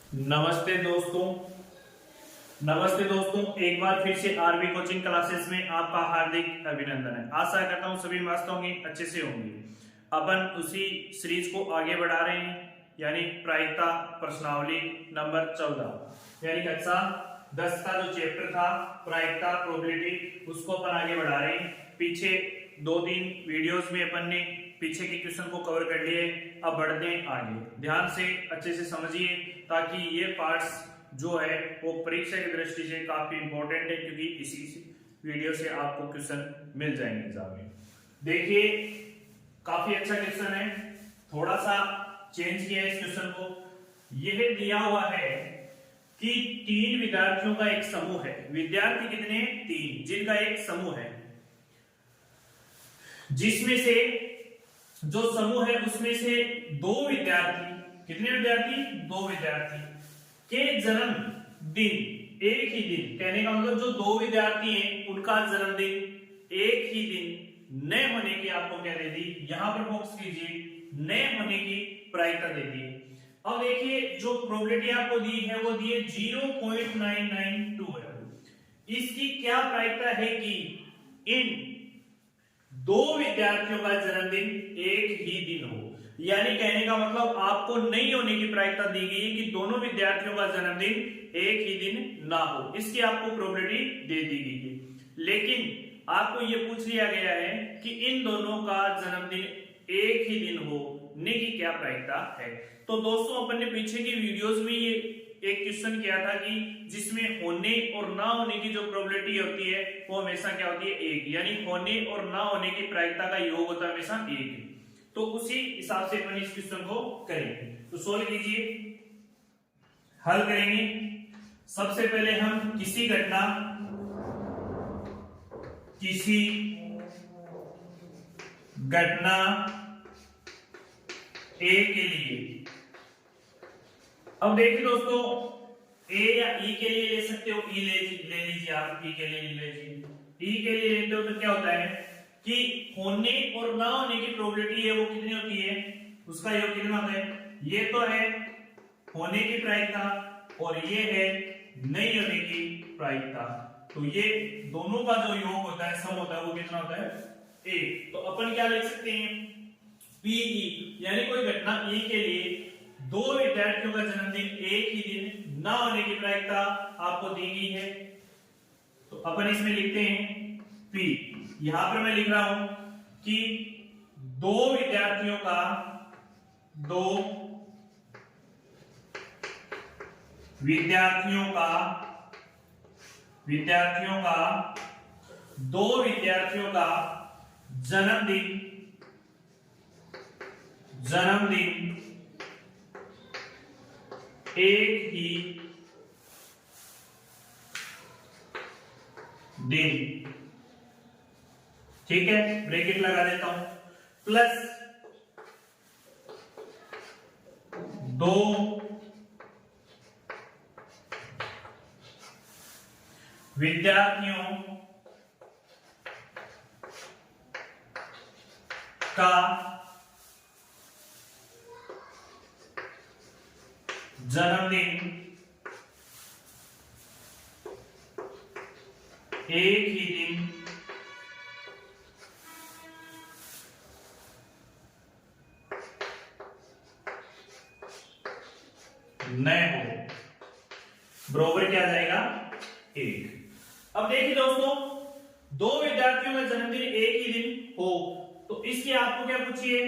नमस्ते दोस्तों। नमस्ते दोस्तों, एक बार फिर से आरवी कोचिंग क्लासेस में आपका हार्दिक अभिनंदन है। आशा करता हूं सभी मास्टरों की अच्छे से होंगे। अपन उसी सीरीज को आगे बढ़ा रहे हैं, यानी प्रायिकता प्रश्नावली नंबर 14, यानी कक्षा 10 का जो चैप्टर था प्रायिकता प्रोबेबिलिटी, उसको अपन आगे बढ़ा रहे हैं। पीछे 2-3 वीडियोस में अपन ने पीछे के क्वेश्चन को कवर कर लिए। अब बढ़ते हैं आगे, ध्यान से अच्छे से समझिए ताकि ये पार्ट्स जो है वो परीक्षा की दृष्टि से काफी इंपॉर्टेंट है, क्योंकि इसी वीडियो से आपको क्वेश्चन मिल जाएंगे एग्जाम में। देखिए, काफी अच्छा क्वेश्चन है, थोड़ा सा चेंज किया है इस क्वेश्चन को। यह दिया हुआ है कि 3 विद्यार्थियों का एक समूह है। विद्यार्थी कितने? 3, जिनका एक समूह है, जिसमें से जो समूह है उसमें से 2 विद्यार्थी, कितने विद्यार्थी? 2 विद्यार्थी के जन्म दिन एक ही दिन, कहने का मतलब जो 2 विद्यार्थी हैं उनका जन्मदिन एक ही दिन न होने की आपको क्या दे दी, यहां पर फोकस कीजिए, न होने की प्रायिकता दे दी। अब देखिए, जो प्रोबेबिलिटी आपको दी है वो दी है 0.992 है। इसकी क्या प्रायिकता है कि इन 2 विद्यार्थियों का जन्मदिन एक ही दिन हो, यानी कहने का मतलब आपको नहीं होने की प्रायिकता दी गई है कि दोनों विद्यार्थियों का जन्मदिन एक ही दिन ना हो। इसकी आपको प्रोबेबिलिटी दे दी गई है, लेकिन आपको यह पूछ लिया गया है कि इन दोनों का जन्मदिन एक ही दिन होने की क्या प्रायिकता है। तो दोस्तों, अपन ने पीछे की वीडियोस में ये एक क्वेश्चन किया था कि जिसमें होने और ना होने की जो प्रोबेबिलिटी होती है वो हमेशा क्या होती है? 1, यानी होने और ना होने की प्रायिकता का योग होता है हमेशा 1। तो उसी हिसाब से अपन इस क्वेश्चन को करेंगे। तो सोल्व कीजिए, हल करेंगे। सबसे पहले हम किसी घटना ए के लिए, अब देखिए दोस्तों, ए या ई के लिए ले सकते हो, ई ले लीजिए आप, ई के लिए ले लीजिए। ई के लिए लेते हो तो क्या होता है कि होने और ना होने की प्रोबेबिलिटी है वो कितनी होती है, उसका योग कितना होता है? ये तो है होने की प्रायिकता और ये है नहीं होने की प्रायिकता। तो ये दोनों का जो योग होता है, सम होता है, वो कितना होता है? 1। तो अपन क्या लिख सकते हैं? पीई, यानी कोई घटना ई के लिए 2 विद्यार्थियों का जन्मदिन एक ही दिन ना होने की प्रायिकता आपको दी गई है। तो अपन इसमें लिखते हैं पी। यहां पर मैं लिख रहा हूं कि 2 विद्यार्थियों का 2 विद्यार्थियों का जन्मदिन एक ही दिन, ठीक है, ब्रैकेट लगा देता हूं, प्लस 2 विद्यार्थियों का जन्मदिन एक ही दिन न हो, बराबर क्या आ जाएगा? 1। अब देखिए दोस्तों, 2 विद्यार्थियों का जन्मदिन एक ही दिन हो, तो इसकी आपको क्या पूछिए?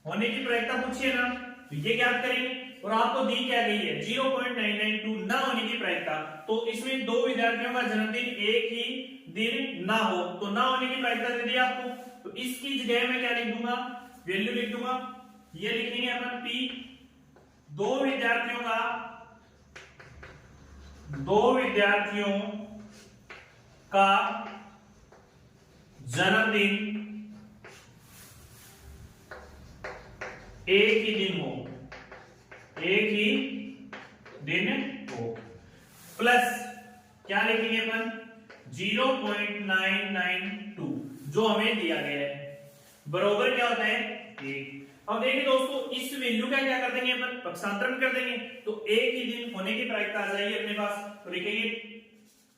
होने की प्रायिकता पूछिए ना, तो ये ज्ञात करेंगे। और आपको दी क्या गई है? 0.992 ना होने की प्रायिकता। तो इसमें 2 विद्यार्थियों का जन्मदिन एक ही दिन ना हो, तो ना होने की प्रायिकता दे दी आपको। तो इसकी जगह में क्या लिख दूंगा? वैल्यू लिख दूंगा। ये लिखेंगे अपन पी, 2 विद्यार्थियों का जन्मदिन एक ही दिन हो, प्लस क्या लिखेंगे अपन? 0.992 जो हमें दिया गया है, बरोबर क्या होता है? 1। अब देखिए दोस्तों, इस वैल्यू का क्या कर देंगे अपन, पक्षांतरण कर देंगे, तो एक ही दिन होने की प्रायिकता आ जाएगी अपने पास। तो लिखेंगे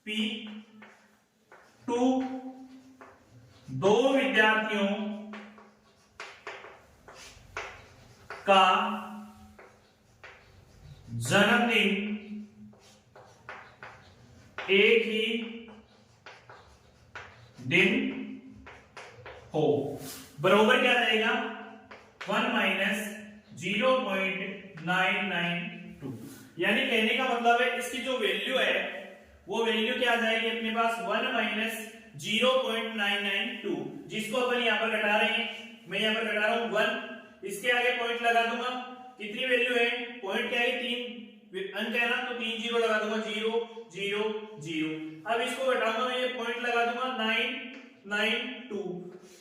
P2 दो विद्यार्थियों का जन्मदिन एक ही दिन हो, बराबर क्या रहेगा 1 माइनस 0.992। यानी कहने का मतलब है इसकी जो वैल्यू है वो वैल्यू क्या आ जाएगी अपने पास 1 माइनस 0.992, जिसको अपन यहां पर घटा रहे हैं। मैं यहां पर घटा रहा हूं 1, इसके आगे पॉइंट लगा दूंगा। कितनी वैल्यू है, पॉइंट क्या है 3 अंक है ना, तो 3 जीरो लगा दूंगा, 0 0 0। अब इसको घटाऊंगा मैं, ये पॉइंट लगा दूंगा 992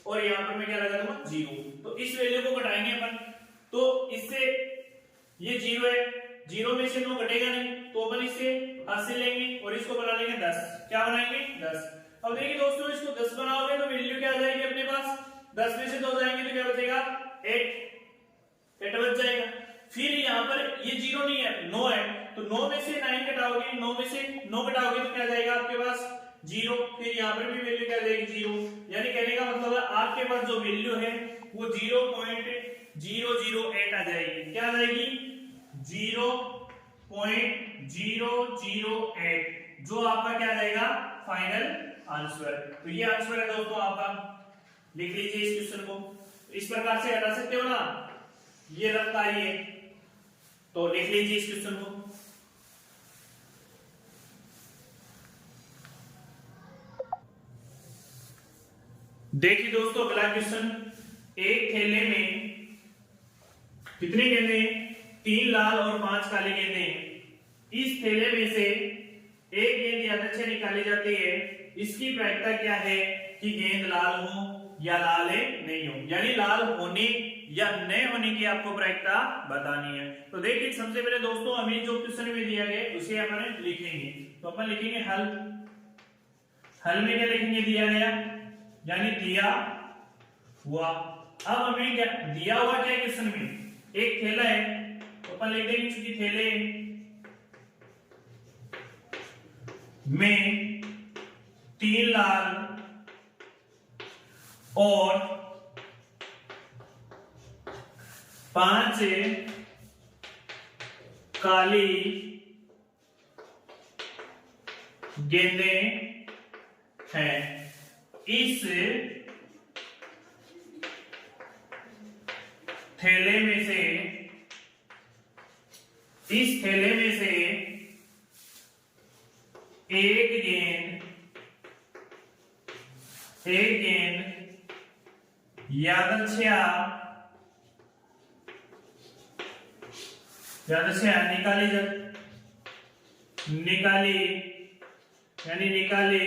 और यहां पर मैं क्या लगा दूंगा 0। तो इस वैल्यू को घटाएंगे अपन, तो इससे ये 0 है, 0 में से 9 घटेगा नहीं, तो अपन इससे 80 लेंगे और इसको बना लेंगे 10। क्या बनाएंगे 10। अब देखिए दोस्तों, इसको 10 बनाओगे तो वैल्यू क्या आ जाएगी अपने पास, 10 में से 2 जाएंगे तो क्या बचेगा 8 बच जाएगा। फिर यहाँ पर ये 0 नहीं है, 9 है, तो 9 में से 9 घटाओगे, 9 में से 9 घटाओगे तो क्या जाएगा आपके पास 0। फिर यहाँ पर भी वैल्यू क्या जाएगी 0। यानी कहने का मतलब है आपके पास जो वैल्यू है वो 0.008 आ जाएगी। क्या आ जाएगी 0.008, जो आपका क्या जाएगा फाइनल आंसर। तो ये आंसर है दोस्तों आपका, लिख लीजिए इस क्वेश्चन को। इस प्रकार से हटा सकते हो ना, ये रफ्त आ रही है, तो लिख लीजिए इस क्वेश्चन को। देखिए दोस्तों, अगला क्वेश्चन, एक थैले में कितने गेंदे, 3 लाल और 5 काले गेंदे हैं। इस थैले में से एक गेंद यादृच्छिक से निकाली जाती है, इसकी प्रायिकता क्या है कि गेंद लाल हो या लाल नहीं हो, यानी लाल होने या नहीं होने की आपको प्रायिकता बतानी है। तो देखिए सबसे पहले दोस्तों हमें जो क्वेश्चन में दिया गया उसे अपन लिखेंगे। तो अपन लिखेंगे हल। हल में क्या लिखेंगे, दिया गया यानी दिया हुआ। अब हमें क्या दिया हुआ, क्या क्वेश्चन में एक थैला है, तो अपन लिख देंगे चूंकि थैले में 3 लाल और 5 काली गेंदे हैं। इस थैले में से एक गेंद यादृच्छिक निकाले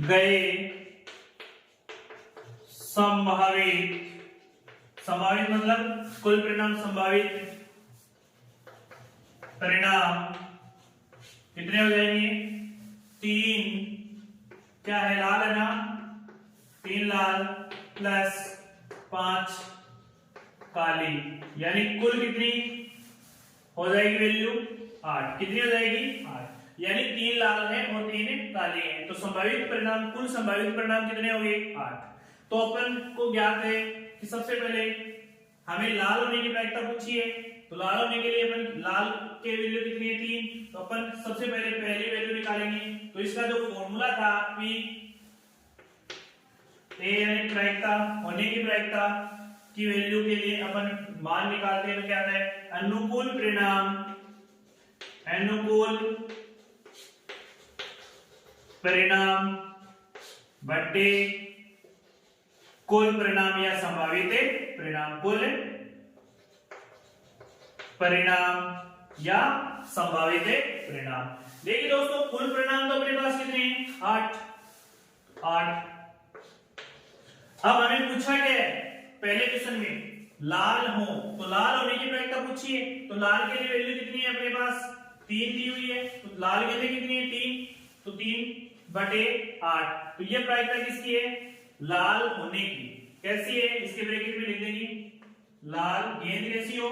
गए संभावित मतलब कुल परिणाम, संभावित परिणाम कितने हो जाएंगे 3, क्या है लाल है ना, 3 लाल प्लस 5 काली, यानी कुल कितनी हो जाएगी वैल्यू 8। कितनी हो जाएगी 8, यानी 3 लाल है और 3 काले हैं। तो संभावित परिणाम, कुल संभावित परिणाम कितने हो गए 8। तो अपन को ज्ञात है कि सबसे पहले हमें लाल होने की प्रायिकता पूछी है, तो लाल होने के लिए अपन लाल के वैल्यू कितनी है 3, तो अपन सबसे पहले पहली वैल्यू निकालेंगे। तो इसका जो फॉर्मूला था P यानी प्रायिकता, होने की प्रायिकता की वैल्यू के लिए अपन मान निकालते हैं, तो क्या आता है अनुकूल परिणाम बटे कुल परिणाम या संभावित परिणाम, कुल परिणाम या संभावित परिणाम। देखिए दोस्तों, कुल परिणाम तो अपने पास कितने हैं 8। अब हमें पूछा क्या है पहले क्वेश्चन में, लाल हो, तो लाल होने की प्रायिकता पूछी है, तो लाल के लिए वैल्यू कितनी है अपने पास 3 दी हुई है, तो लाल के लिए कितनी है 3, तो 3/8। तो ये प्रायिकता किसकी है, लाल होने की। कैसी है, इसके ब्रैकेट में लिख देंगे लाल गेंद कैसी हो,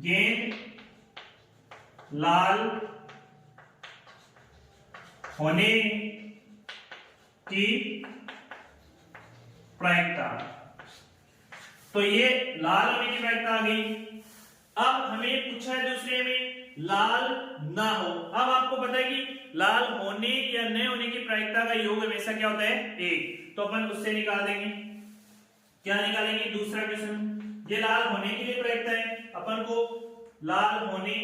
गेंद लाल होने की प्रायिकता। तो ये लाल होने की प्रायिकता आ गई। अब हमें पूछा है दूसरे में लाल ना हो। अब आपको पता है कि लाल होने या न होने की प्रायिकता का योग हमेशा क्या होता है, एक। तो अपन उससे निकाल देंगे, क्या निकालेंगे, दूसरा क्वेश्चन। ये लाल होने के लिए प्रायिकता है, अपन को लाल होने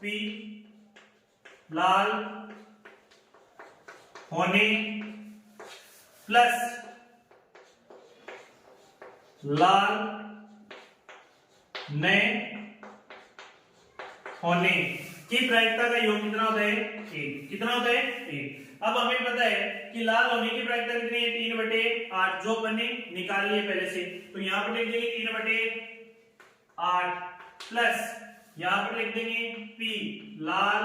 पी लाल होने प्लस लाल न होने की प्रायिकता का योग कितना होता है, एक। कितना होता है, एक। अब हमें पता है कि लाल होने की प्रायिकता कितनी है, 3/8 जो अपन ने निकाल लिए पहले से। तो यहां पर लिख देंगे 3/8 प्लस यहां पर लिख देंगे पी लाल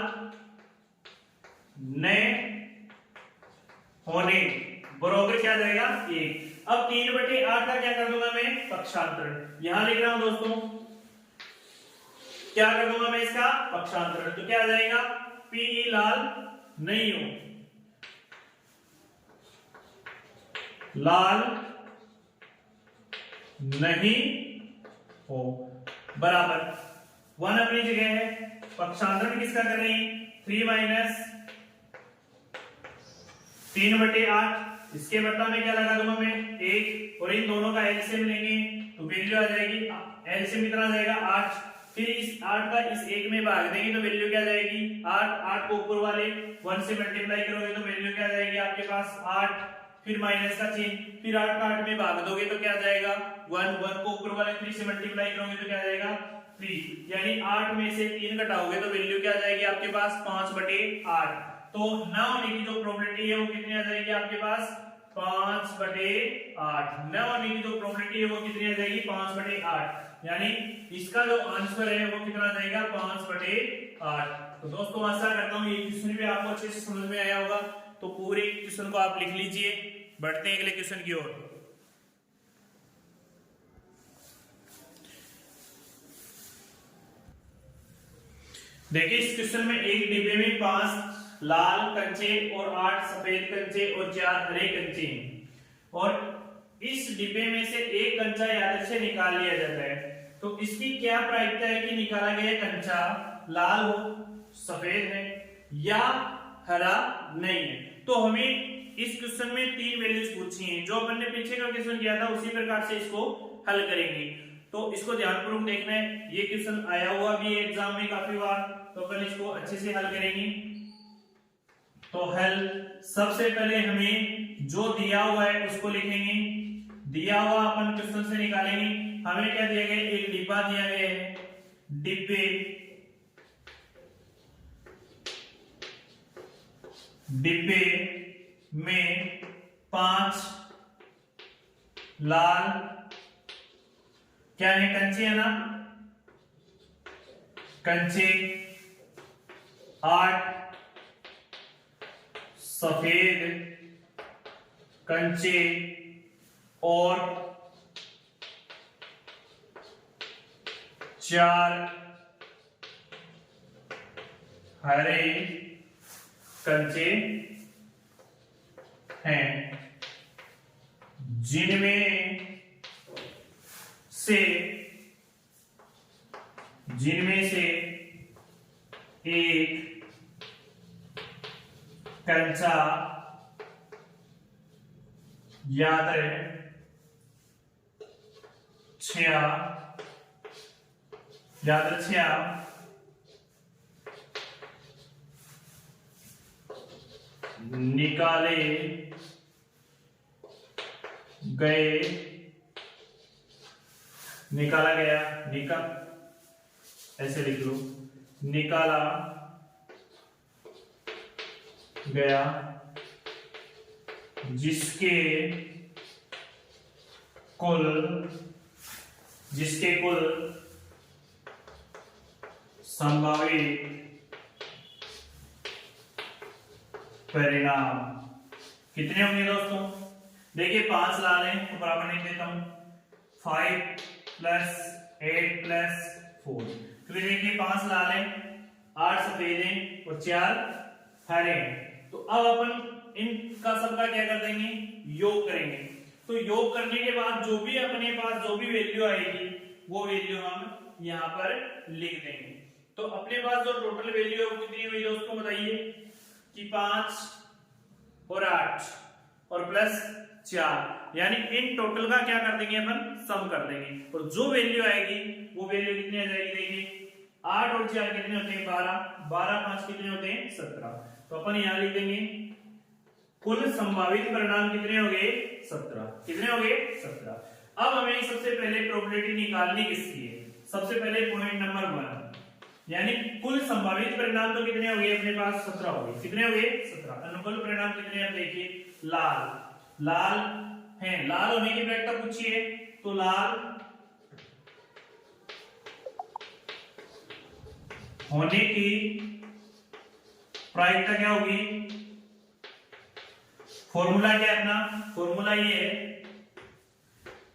न होने बराबर क्या जाएगा, 1। अब 3/8 का क्या कर दूंगा मैं, पक्षांतर। यहां लिख रहा हूं दोस्तों, क्या कर दूंगा मैं इसका पक्षांतर। तो क्या आ जाएगा, पी लाल नहीं हो, लाल नहीं हो बराबर 1 अपनी जगह है। पक्षांतर में किसका कर रहे हैं, 3 - 3/8। इसके बदला में क्या लगा दूंगा मैं, 1। और इन दोनों का एलसीएम लेंगे तो वैल्यू आ जाएगी, एलसीएम कितना आ जाएगा, 8। फिर इस 8 का इस 1 में भाग देंगे तो वैल्यू क्या जाएगी, 8। 8 को ऊपर वाले 1 से मल्टीप्लाई करोगे तो वैल्यू क्या जाएगी आपके पास, 8। फिर माइनस का चिन्ह, फिर 8 का 8 में भाग दोगे तो क्या जाएगा, 1। 1 को ऊपर वाले 3 से मल्टीप्लाई करोगे तो क्या जाएगा, 3। यानी 8 में से 3 घटाओगे तो वैल्यू क्या जाएगी आपके पास, 5/8। तो न होने की जो प्रोबेबिलिटी है वो कितनी आ जाएगी आपके पास, 5/8। न होने की जो प्रोबेबिलिटी है वो कितनी आ जाएगी, 5/8। यानी इसका जो आंसर है वो कितना आ जाएगा, 5/8। तो दोस्तों आशा करता हूं ये क्वेश्चन भी आपको अच्छे से समझ में आया होगा। तो पूरे क्वेश्चन को आप लिख लीजिए। बढ़ते हैं अगले क्वेश्चन की ओर। देखिए इस क्वेश्चन में एक डिब्बे में 5 लाल कंचे और 8 सफेद कंचे और 4 हरे कंचे हैं और इस डिब्बे में से एक कंचा यादृच्छिक से निकाल लिया जाता है। तो इसकी क्या प्रायिकता है कि निकाला गया कंचा लाल हो, सफेद है या हरा नहीं है। तो हमें इस क्वेश्चन में 3 वैल्यूज पूछी हैं। जो अपन ने पीछे का क्वेश्चन किया था उसी प्रकार से इसको हल करेंगे। तो इसको ध्यानपूर्वक देखना है, ये क्वेश्चन आया हुआ भी है एग्जाम में काफी बार, तो अपन इसको अच्छे से हल करेंगे। तो हल सबसे पहले हमें जो दिया हुआ है उसको लिखेंगे। दिया हुआ अपन क्वेश्चन से निकालेंगे। हमें क्या दिया गया, एक डिब्बा दिया गया है, डिब्बे में 5 लाल क्या है, कंचे है ना, कंचे, 8 सफेद कंचे और 4 हरे कंचे हैं, जिनमें से एक कंचा यादृच्छिक निकाले गया, ऐसे लिख लो, निकाला गया, जिसके कुल संभावित परिणाम कितने होंगे दोस्तों, देखिए 5 लाल है तो बराबर लिख देता हूं 5 प्लस 8 प्लस 4। फिर देखिए 5 लाल है, 8 सफेद है और 4 हरे हैं। तो अब अपन इनका सबका क्या कर देंगे, योग करेंगे। तो योग करने के बाद जो भी अपने पास जो भी वैल्यू आएगी वो वैल्यू हम यहां पर लिख देंगे। तो अपने पास जो टोटल वैल्यू है वो कितनी हुई दोस्तों बताइए, कि 5 और 8 और प्लस 4, यानी इन टोटल का क्या कर देंगे अपन, सम कर देंगे। और जो वैल्यू आएगी वो वैल्यू कितनी आ जाएगी, देखिए 8 और 4 कितने होते हैं 12, 12 5 कितने होते हैं 17। तो अपन यहां लिख देंगे कुल संभावित परिणाम कितने हो गए 17, कितने हो गए 17। अब हमें सबसे पहले प्रोबेबिलिटी निकालनी किसकी है, सबसे पहले पॉइंट नंबर 1, यानी कुल संभावित परिणाम तो कितने हो गए अपने पास 17 हो गए, कितने हो गए 17। अनुकूल परिणाम कितने हैं देखिए, लाल, लाल है, लाल होने की प्रायिकता पूछी है तो लाल होने की प्रायिकता क्या होगी, फॉर्मूला क्या है अपना, फॉर्मूला ये है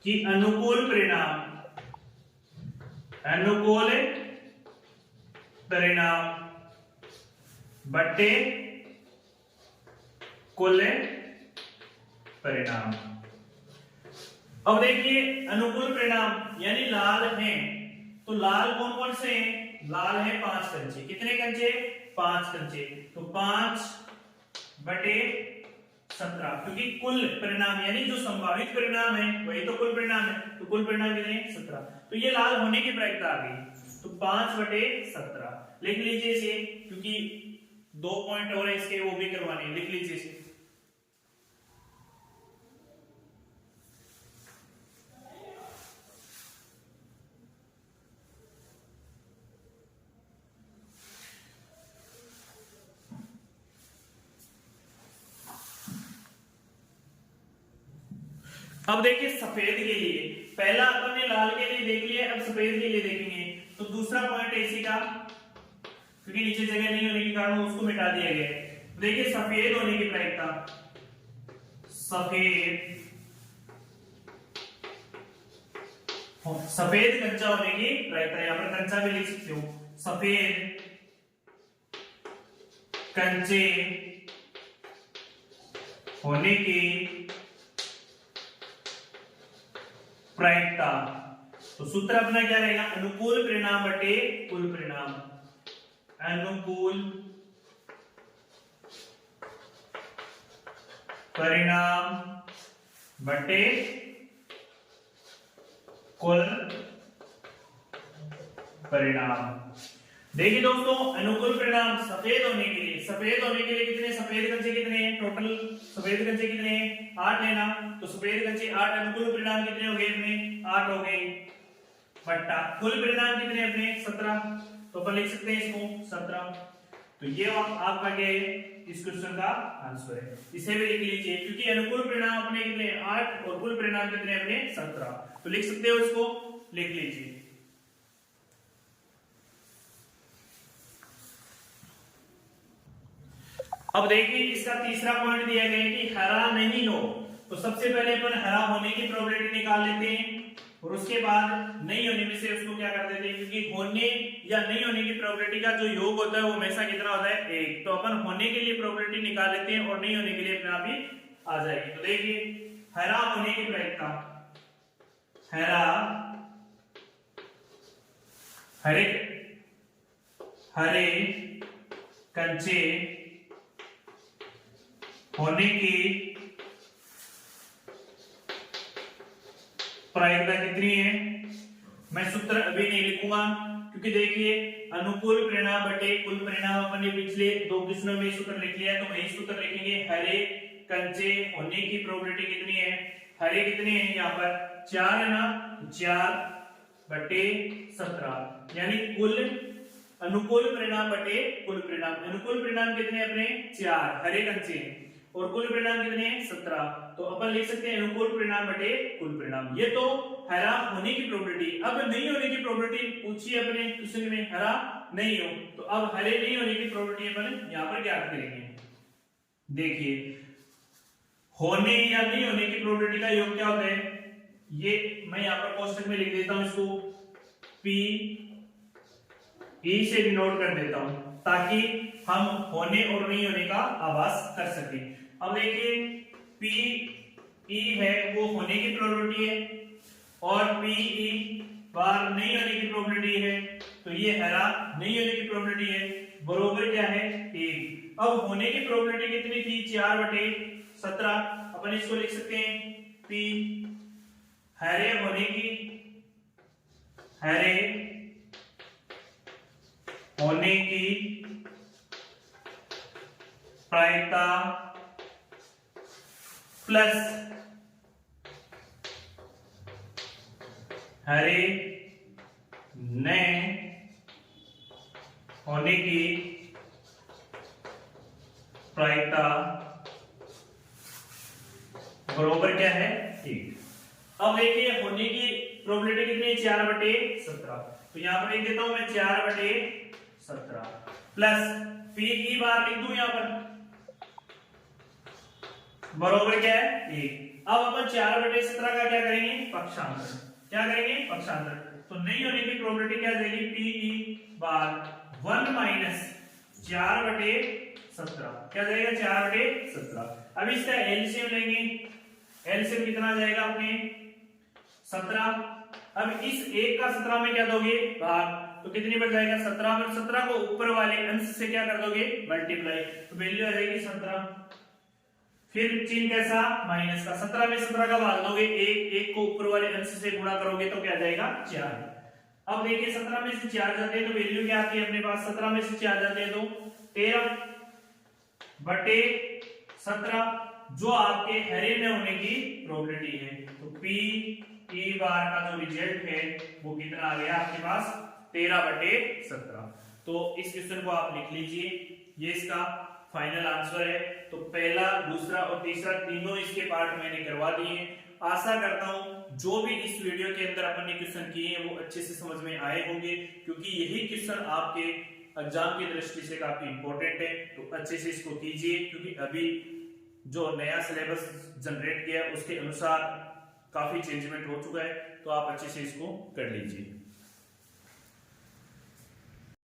कि अनुकूल परिणाम, अनुकूल परिणाम बट्टे कुल परिणाम। अब देखिए अनुकूल परिणाम यानी लाल है, तो लाल कौन कौन से हैं, लाल है 5 कंचे, कितने कंचे 5 कंचे, तो 5 बटे 17, क्योंकि कुल परिणाम यानी जो संभावित परिणाम है वही तो कुल परिणाम है, तो कुल परिणाम कितने 17। तो ये लाल होने की प्रायिकता आ गई, तो 5 बटे 17 लिख लीजिए इसे, क्योंकि 2 पॉइंट और है इसके वो भी करवाने, लिख लीजिए इसे। अब देखिए सफेद के लिए, पहला अपन ने लाल के लिए देख लिया, अब सफेद के लिए देखेंगे। तो दूसरा पॉइंट है इसी का, क्योंकि नीचे जगह नहीं होने के कारण उसको मिटा दिया गया है। देखिए सफेद होने की प्रायिकता, सफेद सफेद कंचा होने की प्रायिकता, यहां पर कंचा भी लिख सकते हो, सफेद कंचे होने की प्रायिकता। तो सूत्र अपना क्या रहेगा, अनुकूल परिणाम बटे कुल परिणाम, अनुकूल परिणाम बटे कुल परिणाम। देखिए दोस्तों अनुकूल परिणाम सफेद होने के लिए, सफेद होने के लिए कितने सफेद कंचे कितने हैं, टोटल सफेद कंचे कितने हैं 8 है ना, तो सफेद कंचे 8, अनुकूल परिणाम कितने हो गए अपने 8 हो गए, बट्टा कुल परिणाम कितने अपने 17, तो अपन लिख सकते हैं इसको 17। तो ये आपका क्या है इस क्वेश्चन का आंसर है, इसे भी लिख लीजिए, क्योंकि अनुकूल परिणाम अपने कितने 8 और कुल परिणाम कितने अपने 17, तो लिख सकते हो इसको, लिख लीजिए। अब देखिए इसका तीसरा पॉइंट दिया गया है कि हरा नहीं हो, तो सबसे पहले अपन हरा होने की प्रोबेबिलिटी निकाल लेते हैं और उसके बाद नहीं होने में से उसको क्या कर देते हैं, क्योंकि होने या नहीं होने की प्रोबेबिलिटी का जो योग होता है वो हमेशा कितना होता है 1, तो अपन होने के लिए प्रोबेबिलिटी निकाल लेते हैं और नहीं होने के लिए अपने आप ही आ जाएगी। तो देखिए हरा होने की प्रायिकता, हरा हरे कंचे होने की प्रायिकता कितनी है, मैं सूत्र अभी नहीं लिखूंगा, क्योंकि देखिए अनुकूल परिणाम बटे कुल परिणाम अपन ने पिछले 2 क्वेश्चनों में सूत्र लिख लिया है, तो वही सूत्र लिखेंगे। हरे कंचे होने की प्रोबेबिलिटी कितनी है, हरे कितने हैं यहाँ पर 4 है ना, 4 बटे 17, यानी कुल अनुकूल परिणाम बटे कुल परिणाम। अनुकूल परिणाम कितने अपने 4 हरे कंचे और कुल परिणाम कितने हैं 17, तो अपन लिख सकते हैं अनुकूल परिणाम बटे कुल परिणाम। ये तो हरा होने की प्रोबेबिलिटी। अब नहीं होने की प्रोबेबिलिटी पूछी है अपने क्वेश्चन में, हरा नहीं हो, तो अब हरे नहीं होने की प्रोबेबिलिटी अपन यहां पर ज्ञात करेंगे। देखिए होने या नहीं होने की प्रोबेबिलिटी का योग क्या होता है, ये मैं यहां पर कोष्टक में लिख देता हूं, इसको पी ई से डिनोट कर देता हूं ताकि हम होने और नहीं होने का आभास कर सके। अब देखिए पी ई है वो होने की प्रोबेबिलिटी है और पी ई बार नहीं होने की प्रोबेबिलिटी है, तो ये हरा नहीं होने की प्रोबेबिलिटी है, बरोबर क्या है 1। अब होने की प्रोबेबिलिटी कितनी थी 4/17, अपन इसको लिख सकते हैं पी हरे होने की प्रायिकता प्लस हरे न होने की प्रायिकता बरोबर क्या है 1। अब देखिए होने की प्रोबेबिलिटी कितनी है 4/17, तो यहां पर लिख देता हूं मैं 4/17 प्लस पी की बार लिख दूं यहां पर बरोबर क्या है 1। अब अपन 4/17 का क्या करेंगे पक्षांतर, क्या करेंगे पक्षांतर, तो नहीं होने की प्रोबेबिलिटी क्या जाएगी पी ई बार 1 माइनस 4/17 क्या जाएगा 4/17। अब इसका एलसीएम लेंगे, एलसीएम कितना जाएगा अपने 17। अब इस 1 का 17 में क्या दोगे भाग, तो कितनी बढ़ जाएगा 17 में 17 को ऊपर वाले अंश से क्या कर दोगे मल्टीप्लाई, तो वैल्यू आ जाएगी 17। फिर चिन्ह कैसा माइनस का, 17 में 17 का भाग दोगे 1 को ऊपर वाले अंश से गुणा करोगे तो क्या जाएगा 4। अब देखिए 17 में से 4 जाते हैं तो वैल्यू क्या आती है अपने पास, 17 में से 4 जाते हैं तो 13/17 जो आपके हरे में होने की प्रोबेबिलिटी है। तो पी ई बार का जो रिजल्ट है वो कितना आ गया आपके पास 13/17। तो इस क्वेश्चन को आप लिख लीजिए, ये इसका फाइनल आंसर है। तो पहला दूसरा और तीसरा तीनों इसके पार्ट मैंने करवा दिए हैं। आशा करता हूं जो भी इस वीडियो के अंदर अपन ने क्वेश्चन किए हैं वो अच्छे से समझ में आए होंगे, क्योंकि यही क्वेश्चन आपके एग्जाम की दृष्टि से काफी इंपॉर्टेंट है। तो अच्छे से इसको कीजिए, क्योंकि अभी जो नया सिलेबस जनरेट किया उसके अनुसार काफी चेंजमेंट हो चुका है, तो आप अच्छे से इसको कर लीजिए।